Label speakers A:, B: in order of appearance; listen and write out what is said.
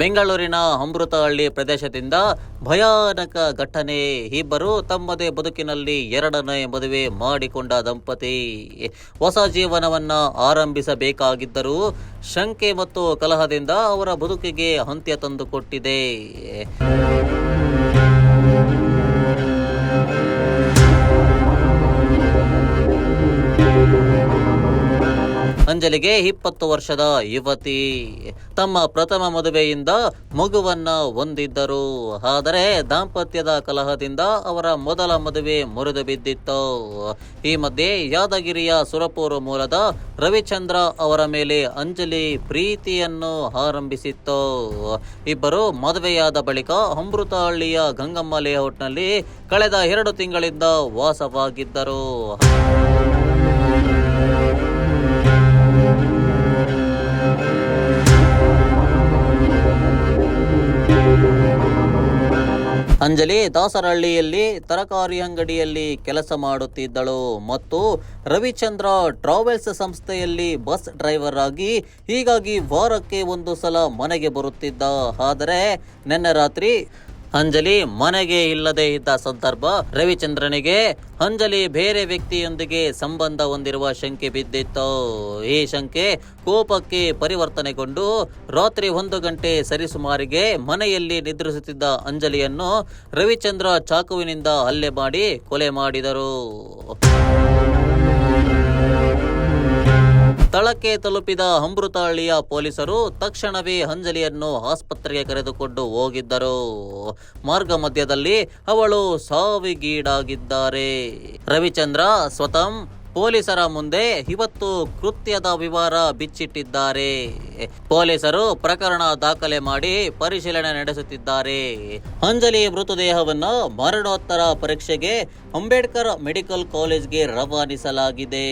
A: ಬೆಂಗಳೂರಿನ ಅಮೃತಹಳ್ಳಿ ಪ್ರದೇಶದಿಂದ ಭಯಾನಕ ಘಟನೆ. ಇಬ್ಬರು ತಮ್ಮದೇ ಬದುಕಿನಲ್ಲಿ ಎರಡನೇ ಮದುವೆ ಮಾಡಿಕೊಂಡ ದಂಪತಿ ಹೊಸ ಜೀವನವನ್ನ ಆರಂಭಿಸಬೇಕಾಗಿದ್ದರೂ ಶಂಕೆ ಮತ್ತು ಕಲಹದಿಂದ ಅವರ ಬದುಕಿಗೆ ಅಂತ್ಯ ತಂದುಕೊಟ್ಟಿದೆ. ಅಂಜಲಿಗೆ 20 ವರ್ಷದ ಯುವತಿ. ತಮ್ಮ ಪ್ರಥಮ ಮದುವೆಯಿಂದ ಮಗುವನ್ನ ಹೊಂದಿದ್ದರು. ಆದರೆ ದಾಂಪತ್ಯದ ಕಲಹದಿಂದ ಅವರ ಮೊದಲ ಮದುವೆ ಮುರಿದು ಬಿದ್ದಿತ್ತು. ಈ ಮಧ್ಯೆ ಯಾದಗಿರಿಯ ಸುರಪುರ ಮೂಲದ ರವಿಚಂದ್ರ ಅವರ ಮೇಲೆ ಅಂಜಲಿ ಪ್ರೀತಿಯನ್ನು ಆರಂಭಿಸಿತ್ತು. ಇಬ್ಬರು ಮದುವೆಯಾದ ಬಳಿಕ ಅಮೃತಹಳ್ಳಿಯ ಗಂಗಮ್ಮ ಲೇಔಟ್ನಲ್ಲಿ ಕಳೆದ 2 ತಿಂಗಳಿಂದ ವಾಸವಾಗಿದ್ದರು. ಅಂಜಲಿ ದಾಸರಹಳ್ಳಿಯಲ್ಲಿ ತರಕಾರಿ ಅಂಗಡಿಯಲ್ಲಿ ಕೆಲಸ ಮಾಡುತ್ತಿದ್ದಳು ಮತ್ತು ರವಿಚಂದ್ರ ಟ್ರಾವೆಲ್ಸ್ ಸಂಸ್ಥೆಯಲ್ಲಿ ಬಸ್ ಡ್ರೈವರ್ ಆಗಿ, ಹೀಗಾಗಿ ವಾರಕ್ಕೆ 1 ಸಲ ಮನೆಗೆ ಬರುತ್ತಿದ್ದ. ಆದರೆ ನಿನ್ನೆ ರಾತ್ರಿ ಅಂಜಲಿ ಮನೆಗೆ ಇಲ್ಲದೆ ಇದ್ದ ಸಂದರ್ಭ ರವಿಚಂದ್ರನಿಗೆ ಅಂಜಲಿ ಬೇರೆ ವ್ಯಕ್ತಿಯೊಂದಿಗೆ ಸಂಬಂಧ ಹೊಂದಿರುವ ಶಂಕೆ ಬಿದ್ದಿತ್ತು. ಈ ಶಂಕೆ ಕೋಪಕ್ಕೆ ಪರಿವರ್ತನೆಗೊಂಡು ರಾತ್ರಿ 1 ಗಂಟೆ ಸರಿಸುಮಾರಿಗೆ ಮನೆಯಲ್ಲಿ ನಿದ್ರಿಸುತ್ತಿದ್ದ ಅಂಜಲಿಯನ್ನು ರವಿಚಂದ್ರ ಚಾಕುವಿನಿಂದ ಹಲ್ಲೆ ಮಾಡಿ ಕೊಲೆ ಮಾಡಿದರು. ಸ್ಥಳಕ್ಕೆ ತಲುಪಿದ ಅಮೃತಹಳ್ಳಿಯ ಪೊಲೀಸರು ತಕ್ಷಣವೇ ಅಂಜಲಿಯನ್ನು ಆಸ್ಪತ್ರೆಗೆ ಕರೆದುಕೊಂಡು ಹೋಗಿದ್ದರು. ಮಾರ್ಗ ಮಧ್ಯದಲ್ಲಿ ಅವಳು ಸಾವಿಗೀಡಾಗಿದ್ದಾರೆ. ರವಿಚಂದ್ರ ಸ್ವತಃ ಪೊಲೀಸರ ಮುಂದೆ ಇವತ್ತು ಕೃತ್ಯದ ವಿವರ ಬಿಚ್ಚಿಟ್ಟಿದ್ದಾರೆ. ಪೊಲೀಸರು ಪ್ರಕರಣ ದಾಖಲೆ ಮಾಡಿ ಪರಿಶೀಲನೆ ನಡೆಸುತ್ತಿದ್ದಾರೆ. ಅಂಜಲಿ ಮೃತದೇಹವನ್ನು ಮರಣೋತ್ತರ ಪರೀಕ್ಷೆಗೆ ಅಂಬೇಡ್ಕರ್ ಮೆಡಿಕಲ್ ಕಾಲೇಜ್ಗೆ ರವಾನಿಸಲಾಗಿದೆ.